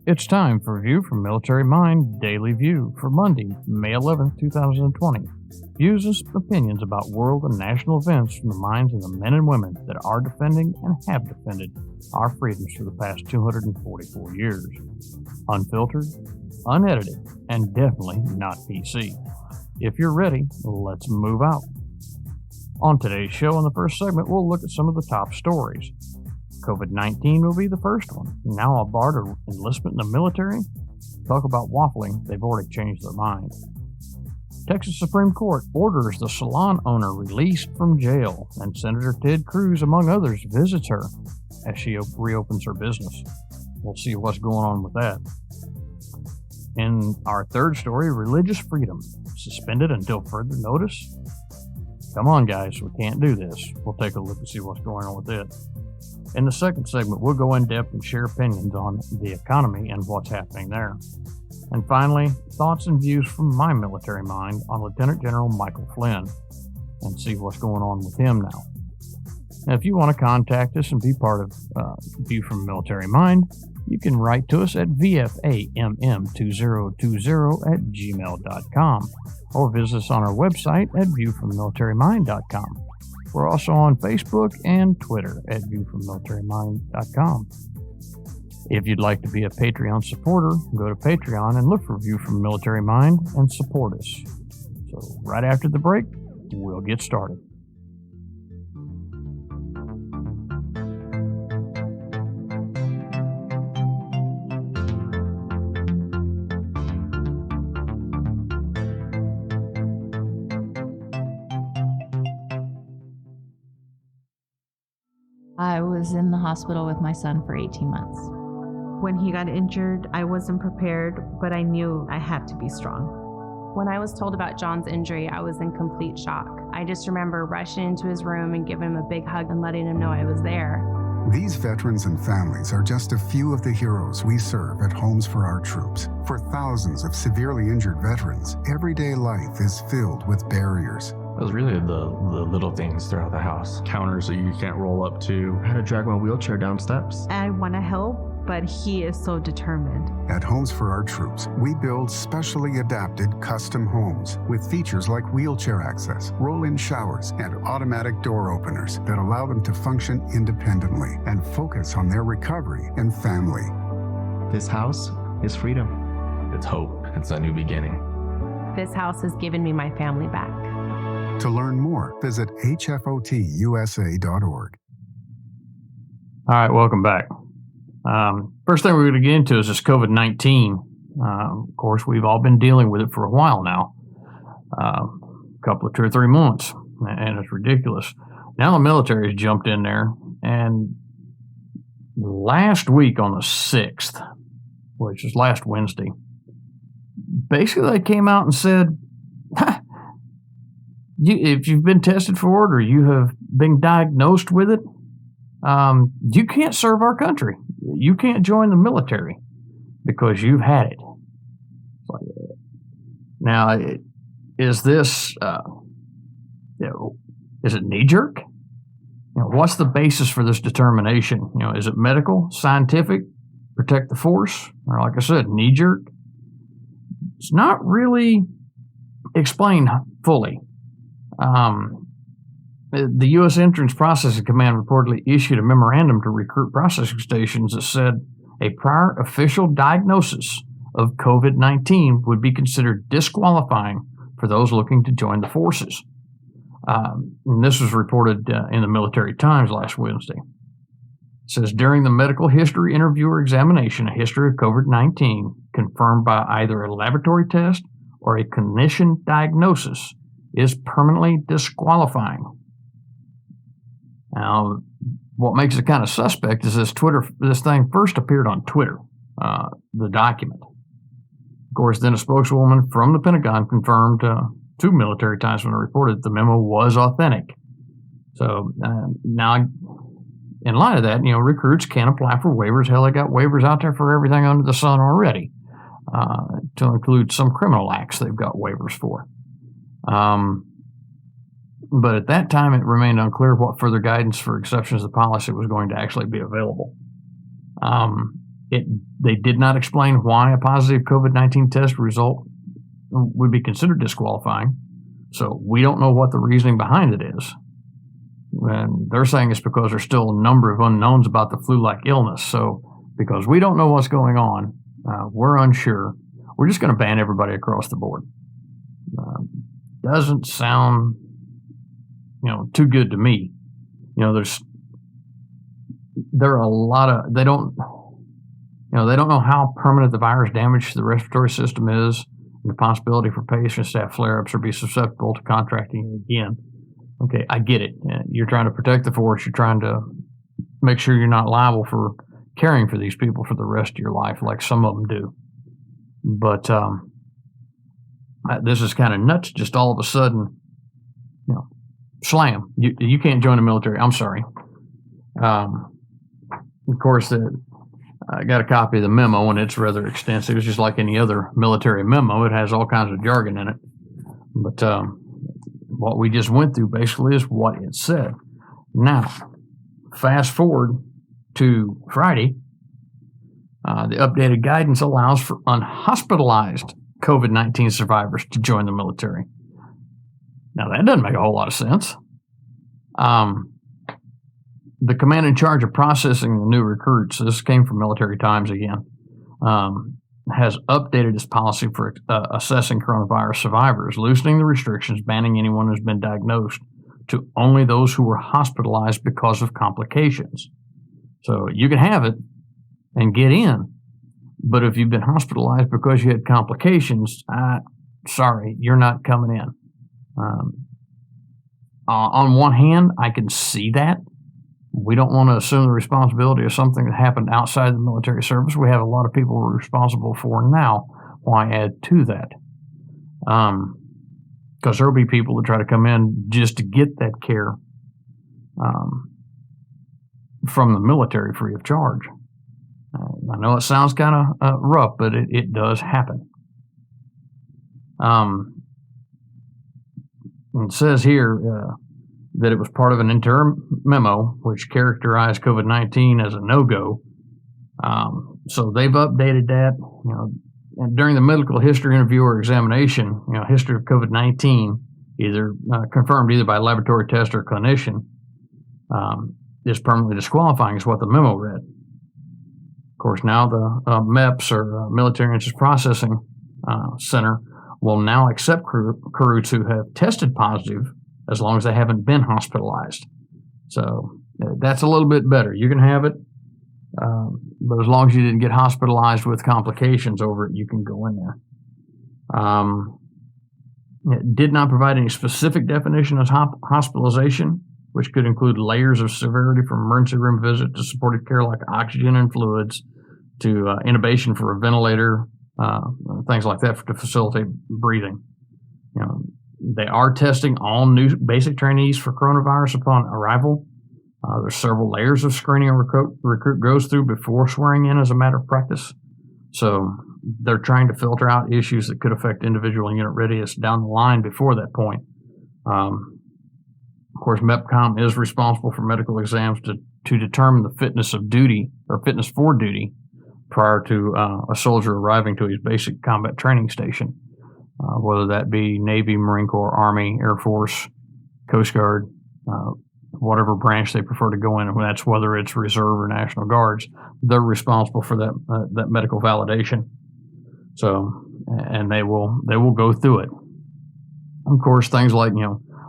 It's time for View from Military Mind Daily View for Monday, May 11th, 2020. Views and opinions about world and national events from the minds of the men and women that are defending and have defended our freedoms for the past 244 years. Unfiltered, unedited, and definitely not PC. If you're ready, let's move out. On today's show, in the first segment, we'll look at some of the top stories. COVID-19 will be the first one. Now a bar to enlistment in the military? Talk about waffling, they've already changed their mind. Texas Supreme Court orders the salon owner released from jail, and Senator Ted Cruz, among others, visits her as she reopens her business. We'll see what's going on with that. In our third story, religious freedom, suspended until further notice? Come on, guys, we can't do this. We'll take a look and see what's going on with it. In the second segment, we'll go in depth and share opinions on the economy and what's happening there. And finally, thoughts and views from my military mind on Lieutenant General Michael Flynn and see what's going on with him now. Now, if you want to contact us and be part of View from Military Mind, you can write to us at vfamm2020@gmail.com or visit us on our website at viewfrommilitarymind.com. We're also on Facebook and Twitter at viewfrommilitarymind.com. If you'd like to be a Patreon supporter, go to Patreon and look for View from Military Mind and support us. So right after the break, we'll get started. I was in the hospital with my son for 18 months. When he got injured, I wasn't prepared, but I knew I had to be strong. When I was told about John's injury, I was in complete shock. I just remember rushing into his room and giving him a big hug and letting him know I was there. These veterans and families are just a few of the heroes we serve at Homes for Our Troops. For thousands of severely injured veterans, everyday life is filled with barriers. It was really the little things throughout the house. Counters that you can't roll up to. I had to drag my wheelchair down steps. I want to help, but he is so determined. At Homes for Our Troops, we build specially adapted custom homes with features like wheelchair access, roll-in showers, and automatic door openers that allow them to function independently and focus on their recovery and family. This house is freedom. It's hope. It's a new beginning. This house has given me my family back. To learn more, visit hfotusa.org. All right, welcome back. First thing we're going to get into is this COVID-19. Of course, we've all been dealing with it for a while now, a couple of 2 or 3 months, and it's ridiculous. Now the military has jumped in there, and last week on the 6th, which is last Wednesday, basically they came out and said, if you've been tested for it or you have been diagnosed with it, you can't serve our country. You can't join the military because you've had it. Now, is this, is it knee-jerk? What's the basis for this determination? Is it medical, scientific, protect the force, or like I said, knee-jerk? It's not really explained fully. The U.S. Entrance Processing Command reportedly issued a memorandum to recruit processing stations that said a prior official diagnosis of COVID-19 would be considered disqualifying for those looking to join the forces. And this was reported in the Military Times last Wednesday. It says, during the medical history interviewer examination, a history of COVID-19 confirmed by either a laboratory test or a clinician diagnosis is permanently disqualifying. Now, what makes it kind of suspect is this thing first appeared on Twitter, the document. Of course, then a spokeswoman from the Pentagon confirmed to Military Times when it reported the memo was authentic. So now, in light of that, recruits can apply for waivers. Hell, they got waivers out there for everything under the sun already, to include some criminal acts they've got waivers for. But at that time, it remained unclear what further guidance for exceptions to the policy was going to actually be available. They did not explain why a positive COVID-19 test result would be considered disqualifying. So we don't know what the reasoning behind it is. And they're saying it's because there's still a number of unknowns about the flu-like illness. So because we don't know what's going on, we're unsure. We're just going to ban everybody across the board. Doesn't sound, too good to me. There are a lot of, they don't know how permanent the virus damage to the respiratory system is, and the possibility for patients to have flare-ups or be susceptible to contracting it again. Okay, I get it. You're trying to protect the force. You're trying to make sure you're not liable for caring for these people for the rest of your life, like some of them do. But this is kind of nuts. Just all of a sudden, slam. You can't join the military. I'm sorry. Of course, I got a copy of the memo, and it's rather extensive. It's just like any other military memo. It has all kinds of jargon in it. But what we just went through basically is what it said. Now, fast forward to Friday. The updated guidance allows for unhospitalized COVID-19 survivors to join the military. Now, that doesn't make a whole lot of sense. The command in charge of processing the new recruits, this came from Military Times again, has updated its policy for assessing coronavirus survivors, loosening the restrictions, banning anyone who's been diagnosed to only those who were hospitalized because of complications. So you can have it and get in, but if you've been hospitalized because you had complications, sorry, you're not coming in. On one hand, I can see that. We don't want to assume the responsibility of something that happened outside the military service. We have a lot of people we're responsible for now. Why add to that? Because there will be people that try to come in just to get that care from the military free of charge. I know it sounds kind of rough, but it does happen. It says here that it was part of an interim memo which characterized COVID-19 as a no-go. So they've updated that. And during the medical history interview or examination, history of COVID-19, either confirmed either by laboratory test or clinician, is permanently disqualifying, is what the memo read. Of course, now the MEPS, or Military Interest Processing Center, will now accept recruits who have tested positive as long as they haven't been hospitalized. So that's a little bit better. You can have it, but as long as you didn't get hospitalized with complications over it, you can go in there. It did not provide any specific definition of hospitalization, which could include layers of severity from emergency room visit to supportive care like oxygen and fluids to intubation for a ventilator, things like that to facilitate breathing. They are testing all new basic trainees for coronavirus upon arrival. There's several layers of screening a recruit goes through before swearing in as a matter of practice. So they're trying to filter out issues that could affect individual unit readiness down the line before that point. Of course, MEPCOM is responsible for medical exams to determine the fitness of duty or fitness for duty prior to a soldier arriving to his basic combat training station. Whether that be Navy, Marine Corps, Army, Air Force, Coast Guard, whatever branch they prefer to go in, and that's whether it's Reserve or National Guards, they're responsible for that medical validation. So, and they will go through it. Of course, things like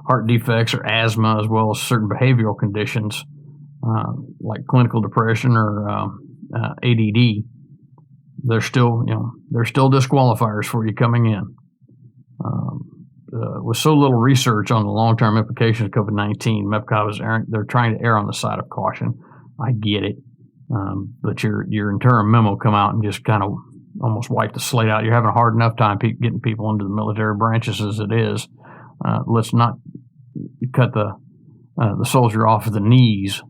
heart defects or asthma, as well as certain behavioral conditions like clinical depression or ADD, they're still disqualifiers for you coming in. With so little research on the long-term implications of COVID-19, MEPCOM they're trying to err on the side of caution. I get it, but your interim memo come out and just kind of almost wipe the slate out. You're having a hard enough time getting people into the military branches as it is. Let's not cut the soldier off of the knees,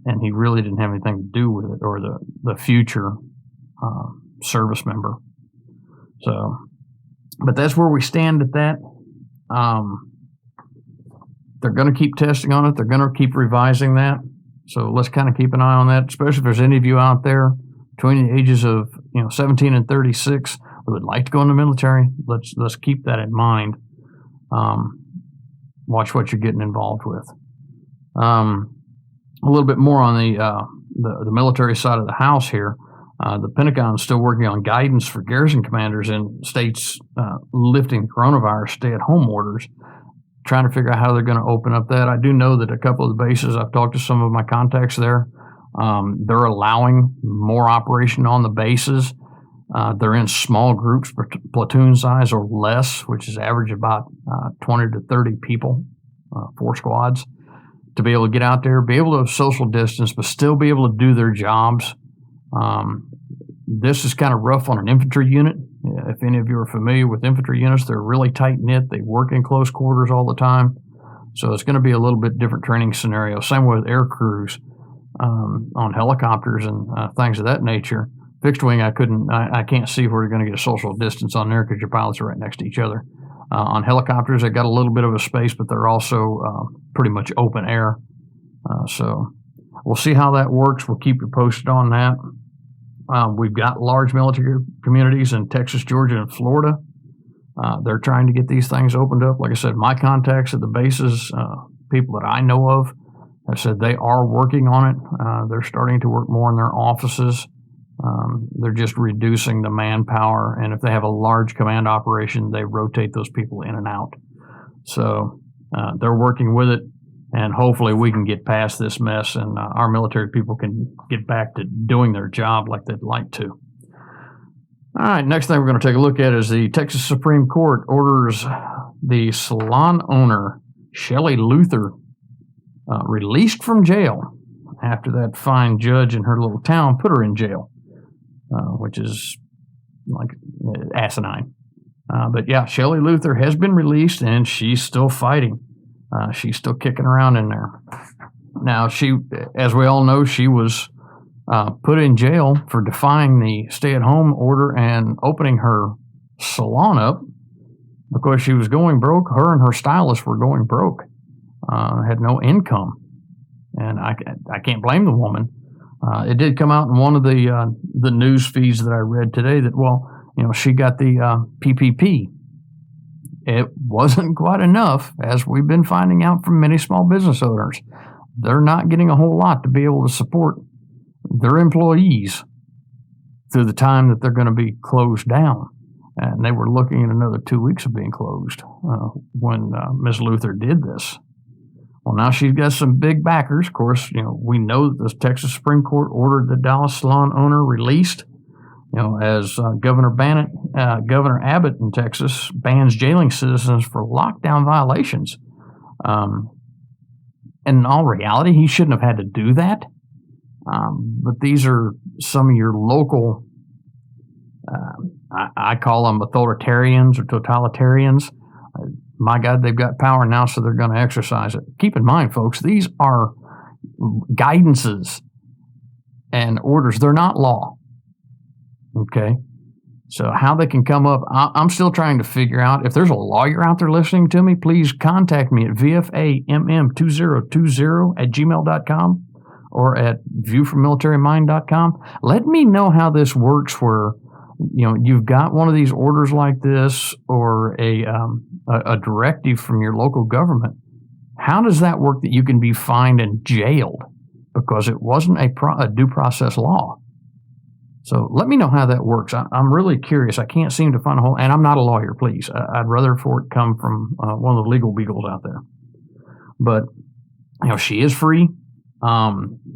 and he really didn't have anything to do with it, or the future service member. So, but that's where we stand at that. They're going to keep testing on it. They're going to keep revising that. So let's kind of keep an eye on that, especially if there's any of you out there between the ages of 17 and 36 who would like to go in the military, let's keep that in mind. Watch what you're getting involved with. A little bit more on the military side of the house here. The Pentagon is still working on guidance for garrison commanders in states lifting coronavirus stay-at-home orders, trying to figure out how they're going to open up that. I do know that a couple of the bases, I've talked to some of my contacts there, they're allowing more operation on the bases. They're in small groups, platoon size or less, which is average about 20 to 30 people, 4 squads, to be able to get out there, be able to social distance, but still be able to do their jobs. This is kind of rough on an infantry unit. If any of you are familiar with infantry units, they're really tight-knit. They work in close quarters all the time. So it's going to be a little bit different training scenario. Same with air crews on helicopters and things of that nature. Fixed wing, I can't see if we're going to get a social distance on there because your pilots are right next to each other. On helicopters, they got a little bit of a space, but they're also pretty much open air. So we'll see how that works. We'll keep you posted on that. We've got large military communities in Texas, Georgia, and Florida. They're trying to get these things opened up. Like I said, my contacts at the bases, people that I know of, have said they are working on it. They're starting to work more in their offices. They're just reducing the manpower, and if they have a large command operation, they rotate those people in and out. So they're working with it, and hopefully we can get past this mess and our military people can get back to doing their job like they'd like to. All right, next thing we're going to take a look at is the Texas Supreme Court orders the Salon owner, Shelley Luther, released from jail after that fine judge in her little town put her in jail, which is like asinine. But yeah, Shelley Luther has been released and she's still fighting. She's still kicking around in there. Now, she, as we all know, she was put in jail for defying the stay-at-home order and opening her salon up because she was going broke. Her and her stylist were going broke, had no income. And I can't blame the woman. It did come out in one of the news feeds that I read today that, well, she got the PPP. It wasn't quite enough, as we've been finding out from many small business owners. They're not getting a whole lot to be able to support their employees through the time that they're going to be closed down. And they were looking at another 2 weeks of being closed when Ms. Luther did this. Well, now she's got some big backers. Of course, we know that the Texas Supreme Court ordered the Dallas salon owner released. As Governor Abbott in Texas bans jailing citizens for lockdown violations. And in all reality, he shouldn't have had to do that. But these are some of your local, I call them authoritarians or totalitarians. My God, they've got power now, so they're going to exercise it. Keep in mind, folks, these are guidances and orders. They're not law. Okay, so how they can come up, I'm still trying to figure out. If there's a lawyer out there listening to me, please contact me at vfamm2020@gmail.com or at viewfrommilitarymind.com. Let me know how this works where, you've got one of these orders like this or a directive from your local government. How does that work that you can be fined and jailed because it wasn't a due process law? So let me know how that works. I'm really curious. I can't seem to find a whole, and I'm not a lawyer, please. I'd rather for it come from one of the legal beagles out there. But, she is free.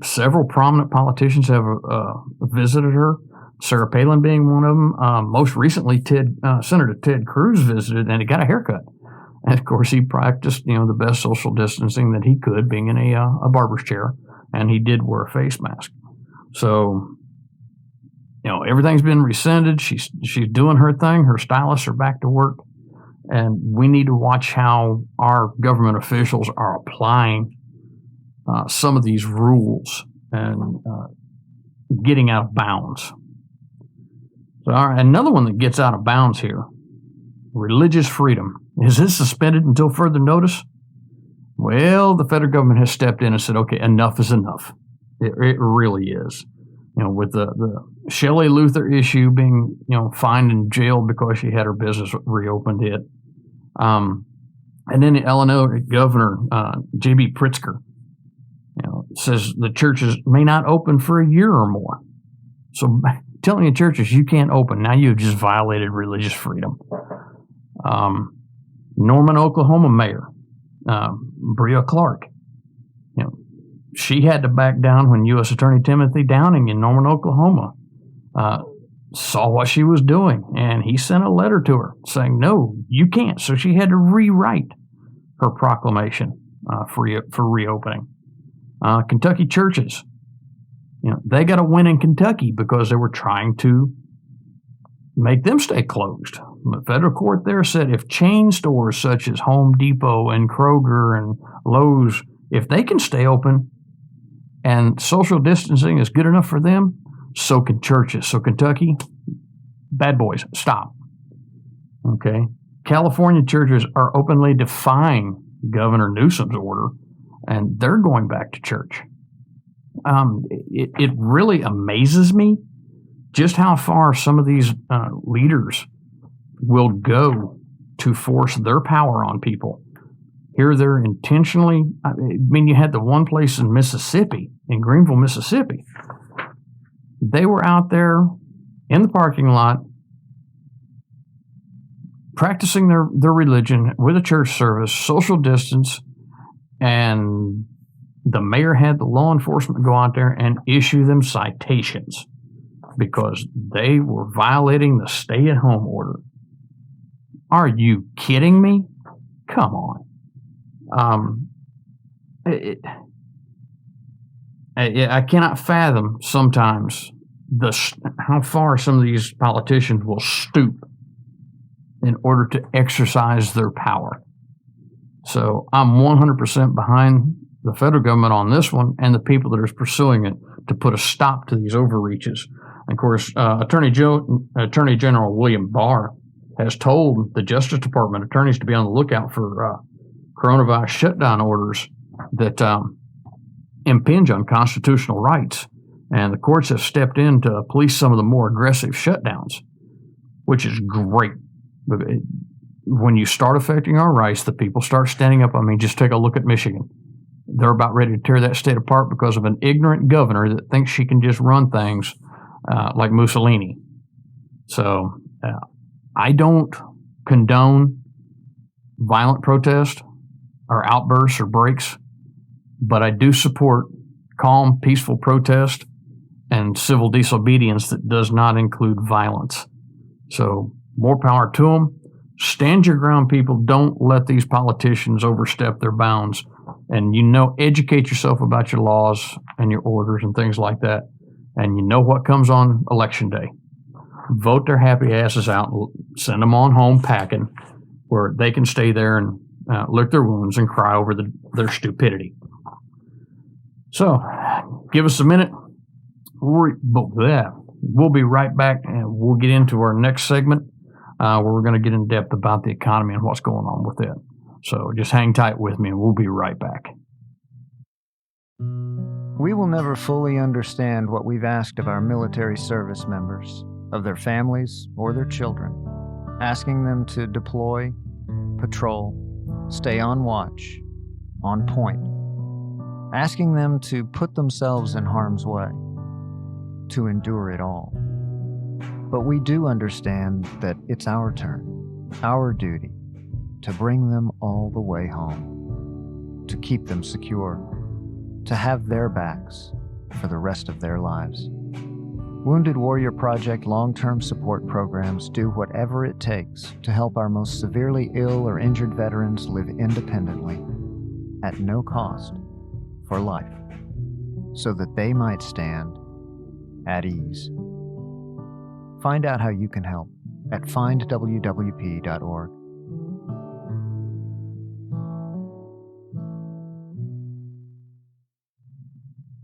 Several prominent politicians have visited her, Sarah Palin being one of them. Most recently, Senator Ted Cruz visited, and he got a haircut. And, of course, he practiced, the best social distancing that he could, being in a barber's chair, and he did wear a face mask. So, everything's been rescinded. She's doing her thing. Her stylists are back to work. And we need to watch how our government officials are applying some of these rules and getting out of bounds. So, all right, another one that gets out of bounds here, religious freedom. Is this suspended until further notice? Well, the federal government has stepped in and said, okay, enough is enough. It really is. with the Shelley Luther issue being, fined and jailed because she had her business reopened it. And then the Illinois Governor, J.B. Pritzker, says the churches may not open for a year or more. So telling the churches you can't open, now you've just violated religious freedom. Norman, Oklahoma mayor, Bria Clark, she had to back down when U.S. Attorney Timothy Downing in Norman, Oklahoma, saw what she was doing, and he sent a letter to her saying, no, you can't. So she had to rewrite her proclamation for reopening. Kentucky churches, they got a win in Kentucky because they were trying to make them stay closed. The federal court there said if chain stores such as Home Depot and Kroger and Lowe's, if they can stay open and social distancing is good enough for them, so can churches. So Kentucky, bad boys, stop. Okay. California churches are openly defying Governor Newsom's order, and they're going back to church. It really amazes me just how far some of these leaders will go to force their power on people. Here they're intentionally, you had the one place in Mississippi, in Greenville, Mississippi. They were out there in the parking lot practicing their religion with a church service, social distance, and the mayor had the law enforcement go out there and issue them citations because they were violating the stay-at-home order. Are you kidding me? Come on. I cannot fathom sometimes how far some of these politicians will stoop in order to exercise their power. So I'm 100% behind the federal government on this one and the people that are pursuing it to put a stop to these overreaches. And of course, Attorney General William Barr has told the Justice Department attorneys to be on the lookout for coronavirus shutdown orders that impinge on constitutional rights. And the courts have stepped in to police some of the more aggressive shutdowns, which is great. But when you start affecting our rights, the people start standing up. Just take a look at Michigan. They're about ready to tear that state apart because of an ignorant governor that thinks she can just run things like Mussolini. So I don't condone violent protest or outbursts or breaks, but I do support calm, peaceful protest and civil disobedience that does not include violence. So more power to them. Stand your ground, people. Don't let these politicians overstep their bounds. And educate yourself about your laws and your orders and things like that. And you know what comes on election day. Vote their happy asses out and send them on home packing where they can stay there and lick their wounds and cry over their stupidity. So, give us a minute. We'll be right back and we'll get into our next segment where we're going to get in depth about the economy and what's going on with it. So just hang tight with me and we'll be right back. We will never fully understand what we've asked of our military service members, of their families or their children, asking them to deploy, patrol, stay on watch, on point, asking them to put themselves in harm's way, to endure it all. But we do understand that it's our turn, our duty, to bring them all the way home, to keep them secure, to have their backs for the rest of their lives. Wounded Warrior Project long-term support programs do whatever it takes to help our most severely ill or injured veterans live independently, at no cost, for life, so that they might stand at ease. Find out how you can help at findwwp.org.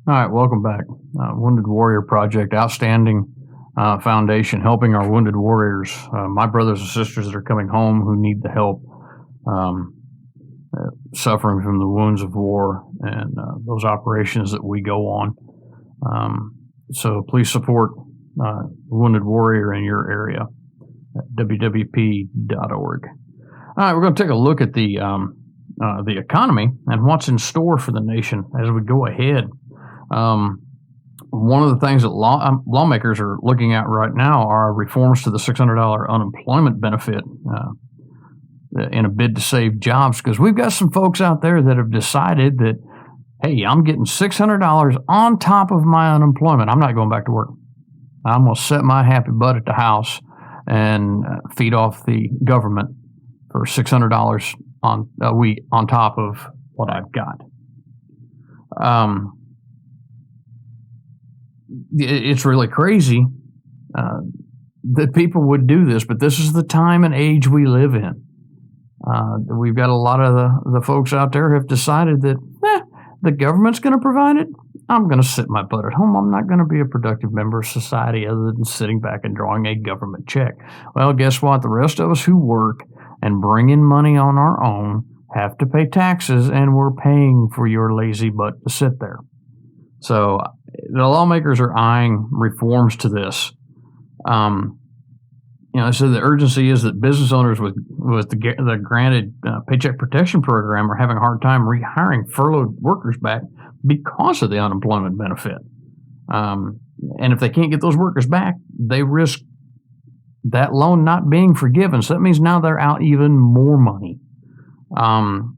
All right, welcome back. Wounded Warrior Project, outstanding foundation helping our wounded warriors, my brothers and sisters that are coming home who need the help, suffering from the wounds of war and those operations that we go on. So please support Wounded Warrior in your area at wwp.org. All right, we're going to take a look at the economy and what's in store for the nation as we go ahead. One of the things that lawmakers are looking at right now are reforms to the $600 unemployment benefit in a bid to save jobs, because we've got some folks out there that have decided that, hey, I'm getting $600 on top of my unemployment. I'm not going back to work. I'm going to set my happy butt at the house and feed off the government for $600 on a week on top of what I've got. It's really crazy that people would do this, but this is the time and age we live in. We've got a lot of the folks out there have decided that the government's going to provide it. I'm going to sit my butt at home. I'm not going to be a productive member of society other than sitting back and drawing a government check. Well, guess what? The rest of us who work and bring in money on our own have to pay taxes, and we're paying for your lazy butt to sit there. So the lawmakers are eyeing reforms to this. So the urgency is that business owners with the granted Paycheck Protection Program are having a hard time rehiring furloughed workers back because of the unemployment benefit. And if they can't get those workers back, they risk that loan not being forgiven. So that means now they're out even more money.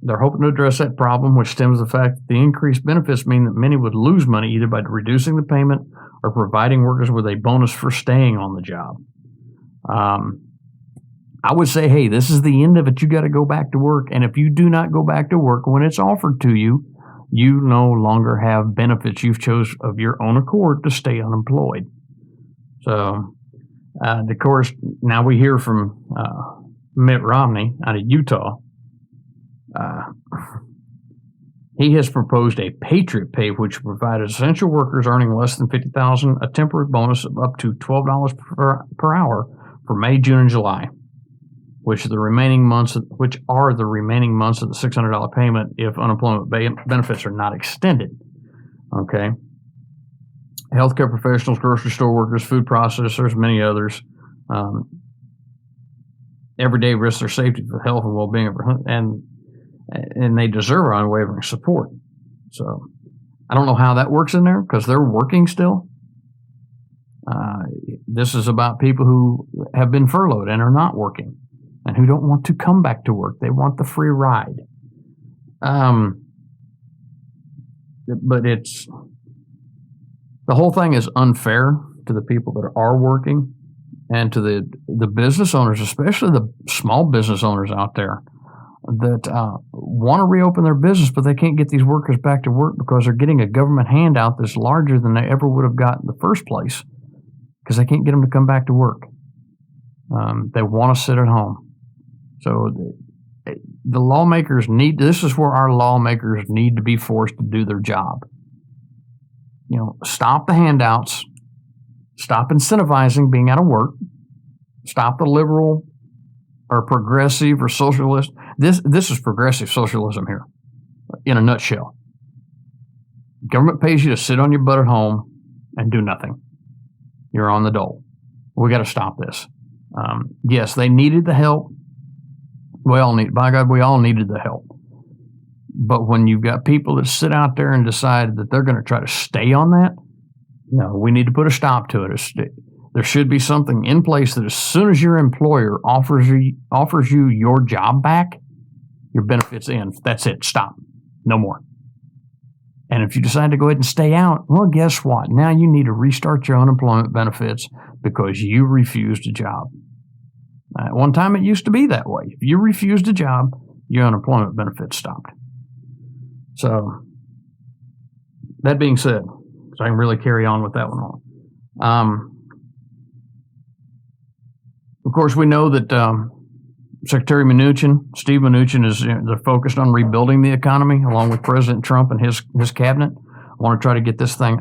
They're hoping to address that problem, which stems from the fact that the increased benefits mean that many would lose money either by reducing the payment or providing workers with a bonus for staying on the job. I would say, hey, this is the end of it. You got to go back to work. And if you do not go back to work when it's offered to you, you no longer have benefits. You've chose of your own accord to stay unemployed. So, of course, now we hear from Mitt Romney out of Utah. He has proposed a Patriot Pay, which will provide essential workers earning less than $50,000 a temporary bonus of up to $12 per hour for May, June, and July, which are the remaining months of the $600 payment if unemployment benefits are not extended. Okay. Healthcare professionals, grocery store workers, food processors, many others, every day risk their safety for the health and well-being of and they deserve our unwavering support. So I don't know how that works in there because they're working still. This is about people who have been furloughed and are not working and who don't want to come back to work. They want the free ride. But the whole thing is unfair to the people that are working and to the business owners, especially the small business owners out there that want to reopen their business, but they can't get these workers back to work because they're getting a government handout that's larger than they ever would have got in the first place because they can't get them to come back to work. They want to sit at home. So the lawmakers this is where our lawmakers need to be forced to do their job. Stop the handouts, stop incentivizing being out of work, stop the liberal or progressive or socialist. This is progressive socialism here, in a nutshell. Government pays you to sit on your butt at home and do nothing. You're on the dole. We got to stop this. Yes, they needed the help. We all needed the help. But when you've got people that sit out there and decide that they're going to try to stay on that, no, we need to put a stop to it. There should be something in place that as soon as your employer offers you your job back, your benefits end. That's it. Stop. No more. And if you decide to go ahead and stay out, well, guess what? Now you need to restart your unemployment benefits because you refused a job. At one time, it used to be that way. If you refused a job, your unemployment benefits stopped. So, that being said, so I can really carry on with that one on. Of course, we know that Secretary Steve Mnuchin, they're focused on rebuilding the economy along with President Trump and his cabinet. I want to try to get this thing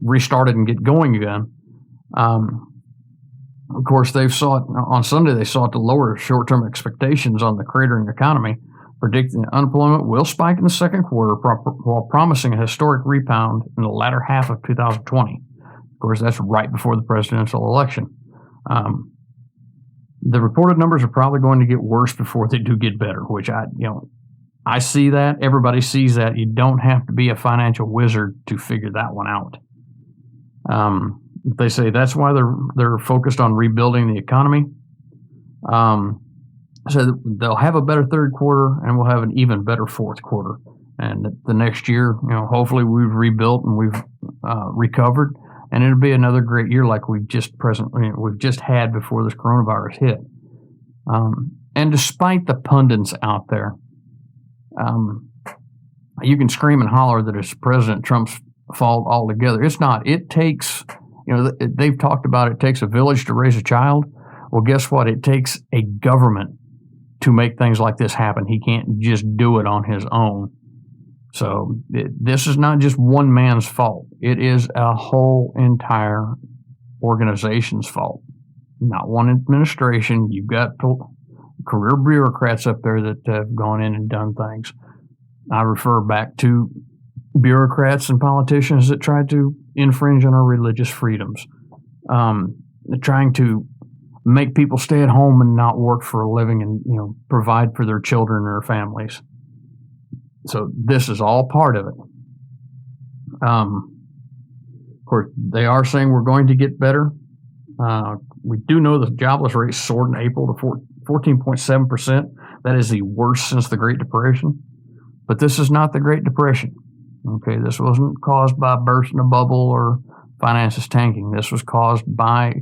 restarted and get going again. Of course, on Sunday they sought to lower short-term expectations on the cratering economy predicting that unemployment will spike in the second quarter while promising a historic rebound in the latter half of 2020. Of course, that's right before the presidential election. The reported numbers are probably going to get worse before they do get better, which I see that. Everybody sees that. You don't have to be a financial wizard to figure that one out. They say that's why they're focused on rebuilding the economy. So they'll have a better third quarter, and we'll have an even better fourth quarter. And the next year, hopefully we've rebuilt and we've recovered, and it'll be another great year like we've just had before this coronavirus hit. And despite the pundits out there, you can scream and holler that it's President Trump's fault altogether. It's not. It takes, they've talked about it takes a village to raise a child. Well, guess what? It takes a government to make things like this happen. He can't just do it on his own. So this is not just one man's fault. It is a whole entire organization's fault. Not one administration. You've got career bureaucrats up there that have gone in and done things. I refer back to bureaucrats and politicians that try to infringe on our religious freedoms, trying to make people stay at home and not work for a living and provide for their children or families. So this is all part of it. Of course, they are saying we're going to get better. We do know the jobless rate soared in April to 14.7%. That is the worst since the Great Depression. But this is not the Great Depression. Okay, this wasn't caused by bursting a bubble or finances tanking. This was caused by,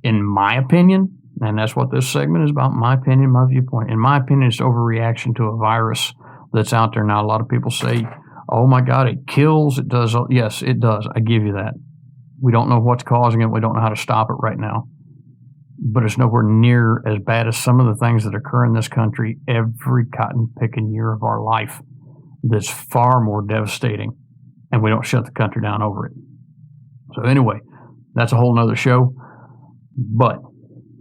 in my opinion, and that's what this segment is about, my opinion, my viewpoint. In my opinion, it's overreaction to a virus that's out there now. A lot of people say, oh my God, it kills, it does. Yes, it does. I give you that. We don't know what's causing it. We don't know how to stop it right now. But it's nowhere near as bad as some of the things that occur in this country every cotton-picking year of our life. That's far more devastating, and we don't shut the country down over it. So anyway, that's a whole nother show. But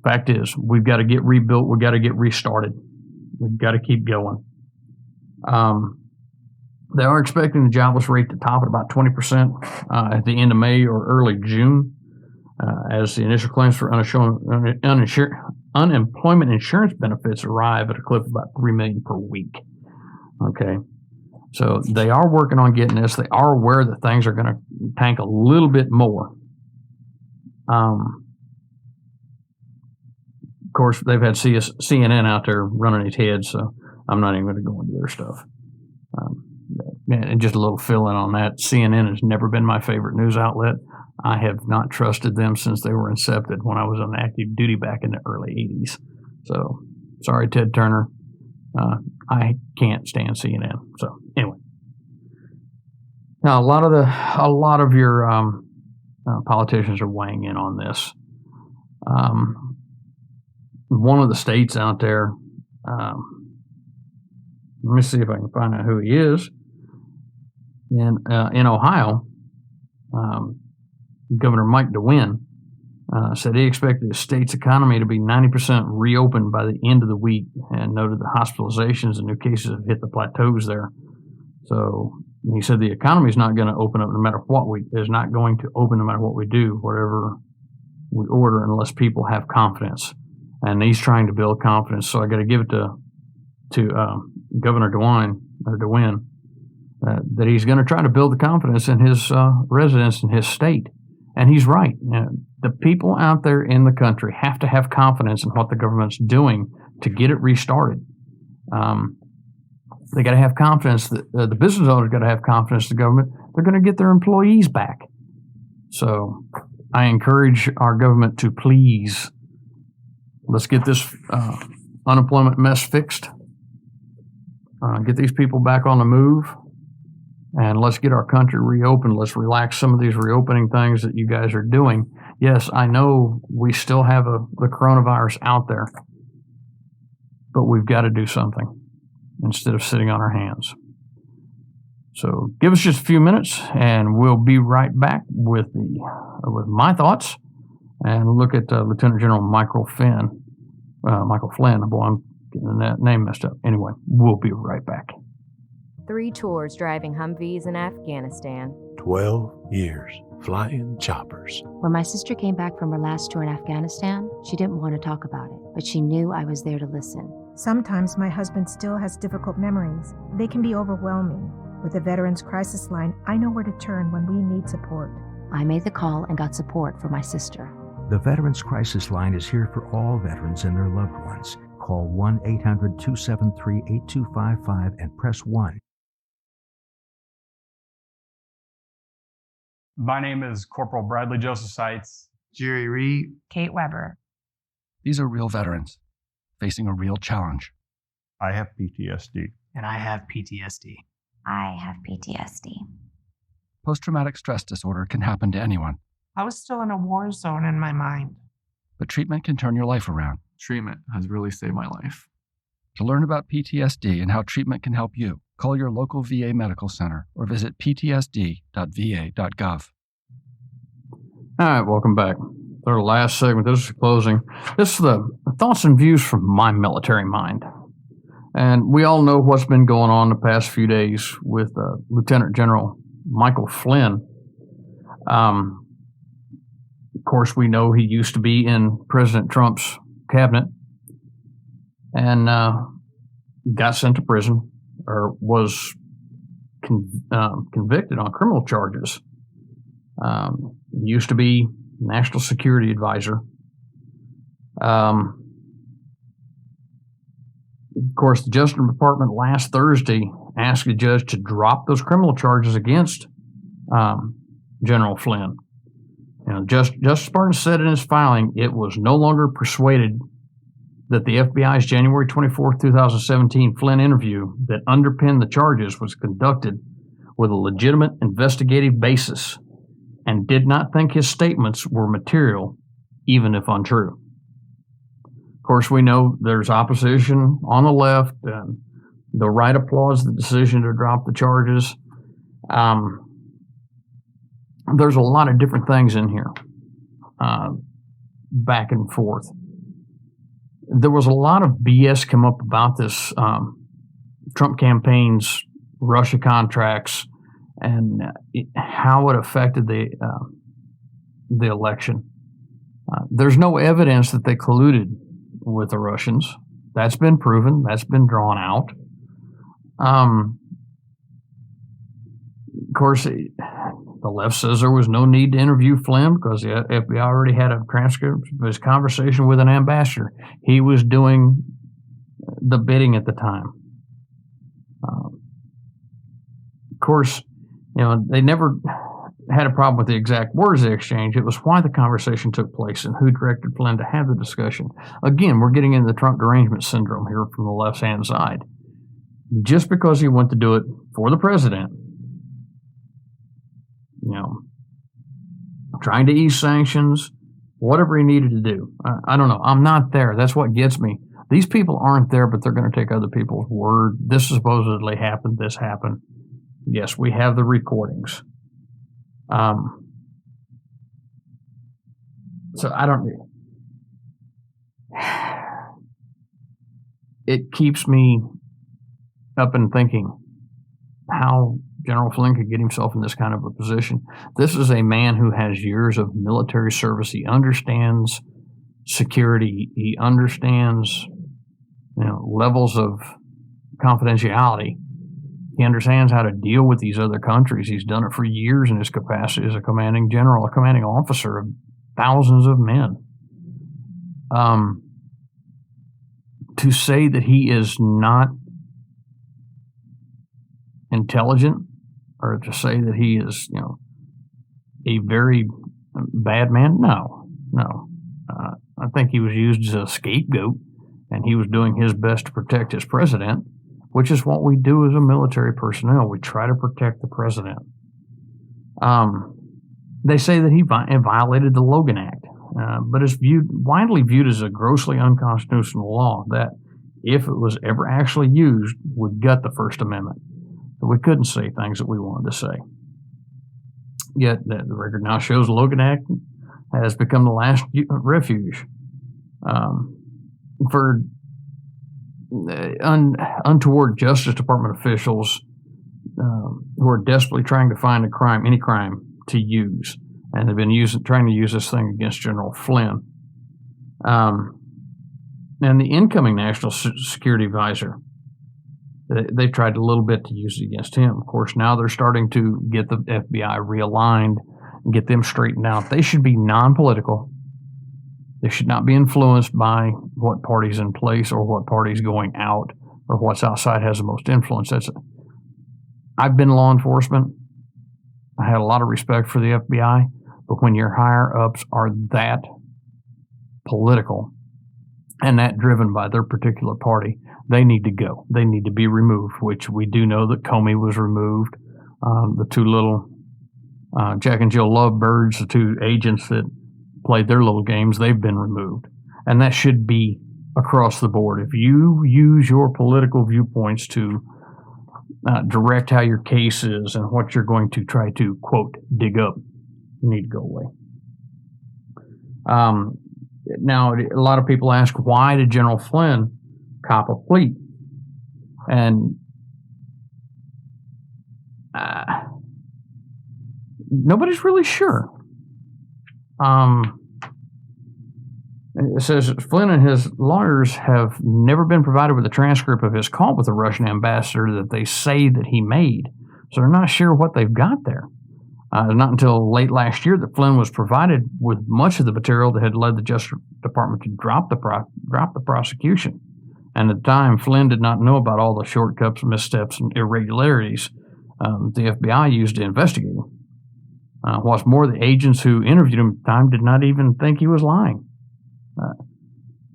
fact is, we've got to get rebuilt. We've got to get restarted. We've got to keep going. They are expecting the jobless rate to top at about 20% at the end of May or early June, as the initial claims for unemployment insurance benefits arrive at a clip of about 3 million per week. Okay. So they are working on getting this. They are aware that things are going to tank a little bit more. Of course, they've had CNN out there running its head, so I'm not even going to go into their stuff. And just a little fill-in on that. CNN has never been my favorite news outlet. I have not trusted them since they were incepted when I was on active duty back in the early 80s. So, sorry, Ted Turner. I can't stand CNN. So anyway, now a lot of your politicians are weighing in on this. One of the states out there, let me see if I can find out who he is. In Ohio, Governor Mike DeWine said he expected the state's economy to be 90% reopened by the end of the week, and noted the hospitalizations and new cases have hit the plateaus there. So he said the economy is not going to open up no matter what is not going to open no matter what we do, whatever we order, unless people have confidence. And he's trying to build confidence. So I got to give it to Governor DeWine that he's going to try to build the confidence in his residents in his state. And he's right. The people out there in the country have to have confidence in what the government's doing to get it restarted. They got to have confidence that the business owners got to have confidence in the government. They're going to get their employees back. So I encourage our government to please, let's get this unemployment mess fixed. Get these people back on the move. And let's get our country reopened. Let's relax some of these reopening things that you guys are doing. Yes, I know we still have the coronavirus out there, but we've got to do something instead of sitting on our hands. So give us just a few minutes, and we'll be right back with my thoughts and look at Lieutenant General Michael Flynn. Boy, I'm getting that name messed up. Anyway, we'll be right back. 3 tours driving Humvees in Afghanistan. 12 years flying choppers. When my sister came back from her last tour in Afghanistan, she didn't want to talk about it, but she knew I was there to listen. Sometimes my husband still has difficult memories. They can be overwhelming. With the Veterans Crisis Line, I know where to turn when we need support. I made the call and got support for my sister. The Veterans Crisis Line is here for all veterans and their loved ones. Call 1-800-273-8255 and press 1. My name is Corporal Bradley Joseph Seitz. Jerry Reed. Kate Weber. These are real veterans facing a real challenge. I have PTSD. And I have PTSD. I have PTSD. Post-traumatic stress disorder can happen to anyone. I was still in a war zone in my mind. But treatment can turn your life around. Treatment has really saved my life. To learn about PTSD and how treatment can help you, call your local VA medical center or visit ptsd.va.gov. All right, welcome back. Our last segment, this is closing. This is the thoughts and views from my military mind. And we all know what's been going on the past few days with Lieutenant General Michael Flynn. Of course, we know he used to be in President Trump's cabinet and got sent to prison or was convicted on criminal charges. Used to be National Security Advisor. Of course, the Justice Department last Thursday asked a judge to drop those criminal charges against General Flynn. Justice Department said in his filing it was no longer persuaded that the FBI's January 24, 2017 Flynn interview that underpinned the charges was conducted with a legitimate investigative basis and did not think his statements were material, even if untrue. Of course, we know there's opposition on the left, and the right applauds the decision to drop the charges. There's a lot of different things in here, back and forth. There was a lot of BS come up about this Trump campaign's Russia contracts and how it affected the election. There's no evidence that they colluded with the Russians. That's been proven. That's been drawn out. Of course, the left says there was no need to interview Flynn because the FBI already had a transcript of his conversation with an ambassador. He was doing the bidding at the time. Of course, they never had a problem with the exact words they exchanged. It was why the conversation took place and who directed Flynn to have the discussion. Again, we're getting into the Trump derangement syndrome here from the left-hand side. Just because he went to do it for the president, trying to ease sanctions, whatever he needed to do. I don't know. I'm not there. That's what gets me. These people aren't there, but they're going to take other people's word. This supposedly happened. This happened. Yes, we have the recordings. So I don't. It keeps me up and thinking how General Flynn could get himself in this kind of a position. This is a man who has years of military service. He understands security. He understands, levels of confidentiality. He understands how to deal with these other countries. He's done it for years in his capacity as a commanding general, a commanding officer of thousands of men. To say that he is not intelligent, or to say that he is, a very bad man, no. I think he was used as a scapegoat, and he was doing his best to protect his president, which is what we do as a military personnel. We try to protect the president. They say that he violated the Logan Act, but it's widely viewed as a grossly unconstitutional law that, if it was ever actually used, would gut the First Amendment. But we couldn't say things that we wanted to say. Yet the record now shows the Logan Act has become the last refuge for untoward Justice Department officials who are desperately trying to find any crime to use, and they've been trying to use this thing against General Flynn. And the incoming National Security Advisor, they've tried a little bit to use it against him. Of course, now they're starting to get the FBI realigned and get them straightened out. They should be non-political. They should not be influenced by what party's in place or what party's going out or what's outside has the most influence. I've been law enforcement. I had a lot of respect for the FBI, but when your higher-ups are that political and that driven by their particular party, they need to go. They need to be removed, which we do know that Comey was removed. The two little Jack and Jill Lovebirds, the two agents that played their little games, they've been removed. And that should be across the board. If you use your political viewpoints to direct how your case is and what you're going to try to, quote, dig up, you need to go away. Now, a lot of people ask, why did General Flynn cop a plea? And nobody's really sure. It says Flynn and his lawyers have never been provided with a transcript of his call with the Russian ambassador that they say that he made. So they're not sure what they've got there. Not until late last year that Flynn was provided with much of the material that had led the Justice Department to drop the prosecution. And at the time, Flynn did not know about all the shortcuts, missteps, and irregularities the FBI used to investigate him. What's more, the agents who interviewed him at the time did not even think he was lying.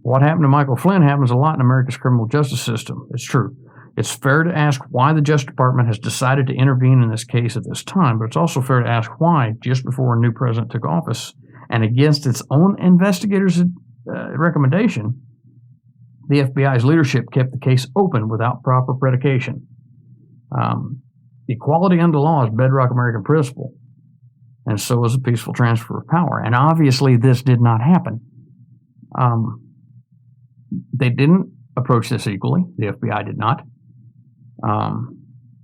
What happened to Michael Flynn happens a lot in America's criminal justice system. It's true. It's fair to ask why the Justice Department has decided to intervene in this case at this time, but it's also fair to ask why, just before a new president took office, and against its own investigators' recommendation, the FBI's leadership kept the case open without proper predication. Equality under law is bedrock American principle, and so is a peaceful transfer of power. And obviously this did not happen. They didn't approach this equally. The FBI did not.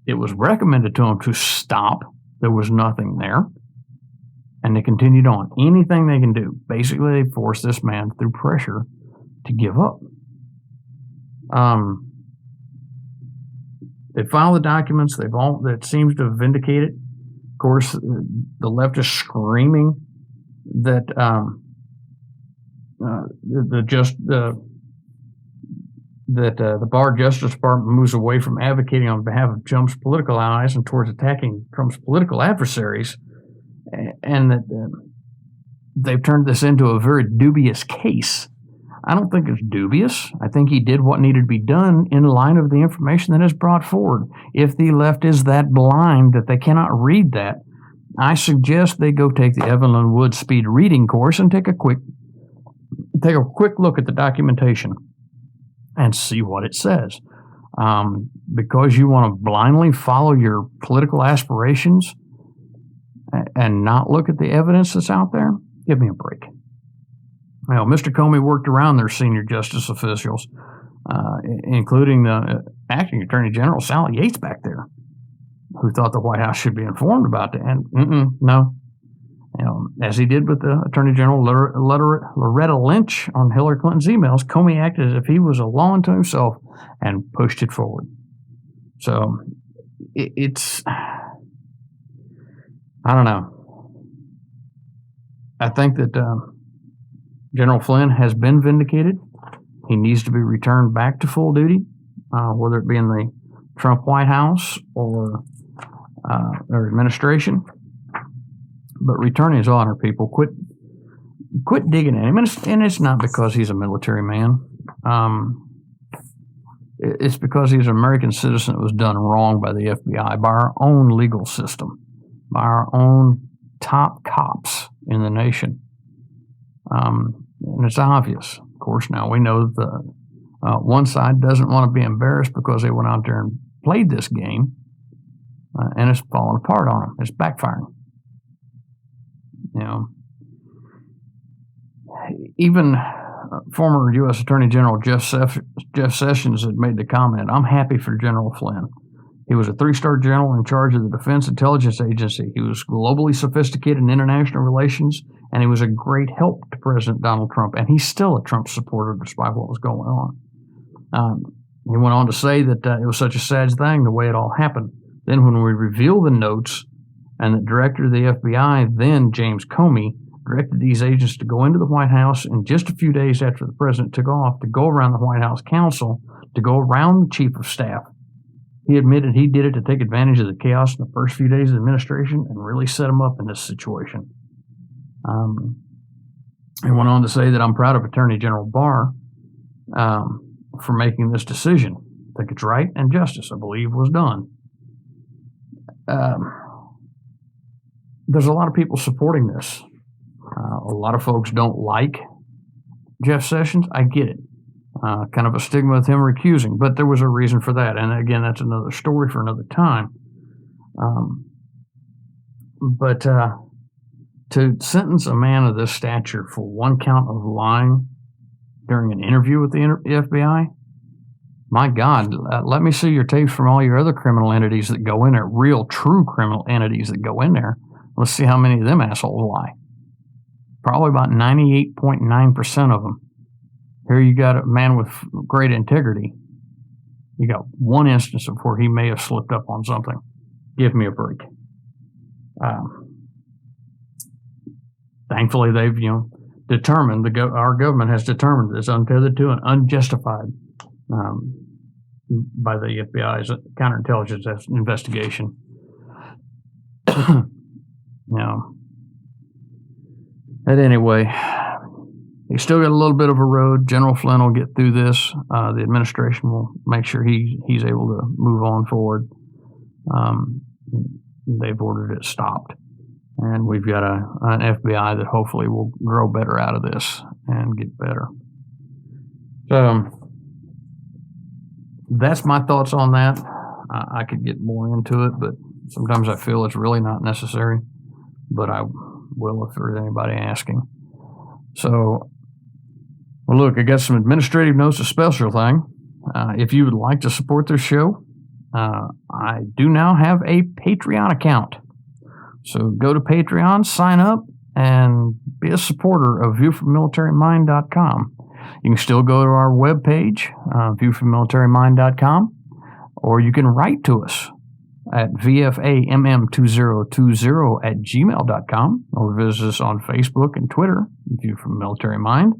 It was recommended to them to stop. There was nothing there. And they continued on. Anything they can do. Basically, they forced this man through pressure to give up. They filed the documents. That seems to have vindicated. Of course, the left is screaming that the Barr Justice Department moves away from advocating on behalf of Trump's political allies and towards attacking Trump's political adversaries, and that they've turned this into a very dubious case. I don't think it's dubious. I think he did what needed to be done in line of the information that is brought forward. If the left is that blind that they cannot read that, I suggest they go take the Evelyn Wood speed reading course and take a quick look at the documentation and see what it says. Because you want to blindly follow your political aspirations and not look at the evidence that's out there, give me a break. Well, Mr. Comey worked around their senior justice officials, including the acting Attorney General, Sally Yates, back there, who thought the White House should be informed about it. And no. As he did with the Attorney General Loretta Lynch on Hillary Clinton's emails, Comey acted as if he was a law unto himself and pushed it forward. So it's, I don't know. I think that General Flynn has been vindicated. He needs to be returned back to full duty, whether it be in the Trump White House or administration. But return his honor, people. Quit digging at him. And it's not because he's a military man. It's because he's an American citizen that was done wrong by the FBI, by our own legal system, by our own top cops in the nation. And it's obvious. Of course, now we know that one side doesn't want to be embarrassed because they went out there and played this game, and it's falling apart on them. It's backfiring. Even former U.S. Attorney General Jeff Sessions had made the comment, "I'm happy for General Flynn. He was a 3-star general in charge of the Defense Intelligence Agency. He was globally sophisticated in international relations, and he was a great help to President Donald Trump. And he's still a Trump supporter despite what was going on." He went on to say that it was such a sad thing the way it all happened. Then when we revealed the notes, and the director of the FBI, then James Comey, directed these agents to go into the White House in just a few days after the president took off to go around the White House counsel, to go around the chief of staff. He admitted he did it to take advantage of the chaos in the first few days of the administration and really set him up in this situation. He went on to say that, "I'm proud of Attorney General Barr for making this decision. I think it's right and justice, I believe, was done." There's a lot of people supporting this. A lot of folks don't like Jeff Sessions. I get it. Kind of a stigma with him recusing, but there was a reason for that. And again, that's another story for another time. But to sentence a man of this stature for one count of lying during an interview with the FBI, my God, let me see your tapes from all your other criminal entities that go in there, real, true criminal entities that go in there. Let's see how many of them assholes lie. Probably about 98.9% of them. Here you got a man with great integrity. You got one instance of where he may have slipped up on something. Give me a break. Thankfully, they've determined, our government has determined it's untethered to and unjustified by the FBI's counterintelligence investigation. But anyway, he's still got a little bit of a road. General Flynn will get through this. The administration will make sure he's able to move on forward. They've ordered it stopped. And we've got an FBI that hopefully will grow better out of this and get better. So that's my thoughts on that. I could get more into it, but sometimes I feel it's really not necessary. But I will if there's anybody asking. So, well, look, I got some administrative notes, a special thing. If you would like to support this show, I do now have a Patreon account. So go to Patreon, sign up, and be a supporter of viewfrommilitarymind.com. You can still go to our webpage, viewfrommilitarymind.com, or you can write to us at vfamm2020@gmail.com, or visit us on Facebook and Twitter, View from Military Mind.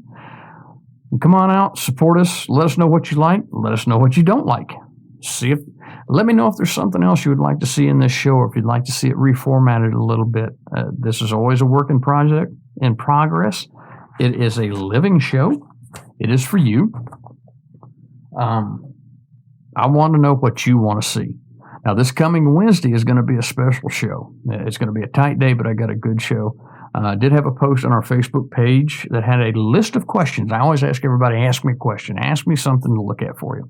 And come on out, support us, let us know what you like, let us know what you don't like. Let me know if there's something else you would like to see in this show, or if you'd like to see it reformatted a little bit. This is always a work in progress. It is a living show. It is for you. I want to know what you want to see. Now, this coming Wednesday is going to be a special show. It's going to be a tight day, but I got a good show. I did have a post on our Facebook page that had a list of questions. I always ask everybody, ask me a question. Ask me something to look at for you.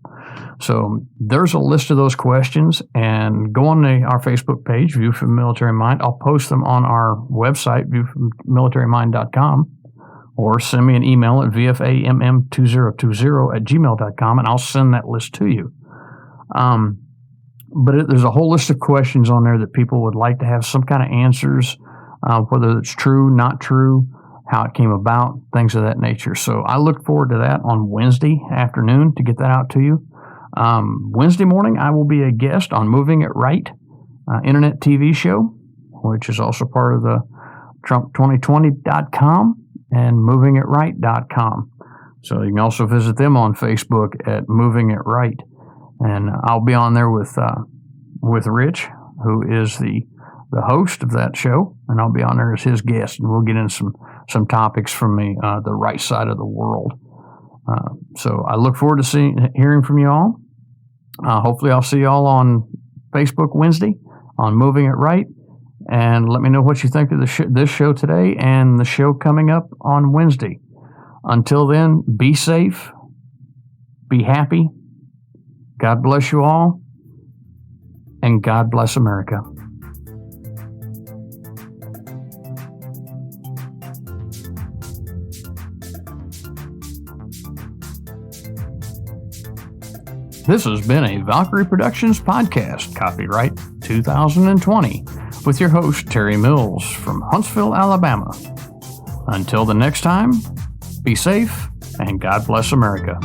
So there's a list of those questions, and go on our Facebook page, View from Military Mind. I'll post them on our website, viewfrommilitarymind.com, or send me an email at vfamm2020@gmail.com, and I'll send that list to you. But there's a whole list of questions on there that people would like to have some kind of answers, whether it's true, not true, how it came about, things of that nature. So I look forward to that on Wednesday afternoon to get that out to you. Wednesday morning, I will be a guest on Moving It Right, internet TV show, which is also part of the Trump2020.com and movingitright.com. So you can also visit them on Facebook at Moving It Right. And I'll be on there with Rich, who is the host of that show, and I'll be on there as his guest, and we'll get in some topics from the right side of the world. So I look forward to hearing from you all. Hopefully I'll see you all on Facebook Wednesday on Moving It Right, and let me know what you think of this show today and the show coming up on Wednesday. Until then, be safe, be happy. God bless you all, and God bless America. This has been a Valkyrie Productions podcast, copyright 2020, with your host, Terry Mills from Huntsville, Alabama. Until the next time, be safe and God bless America.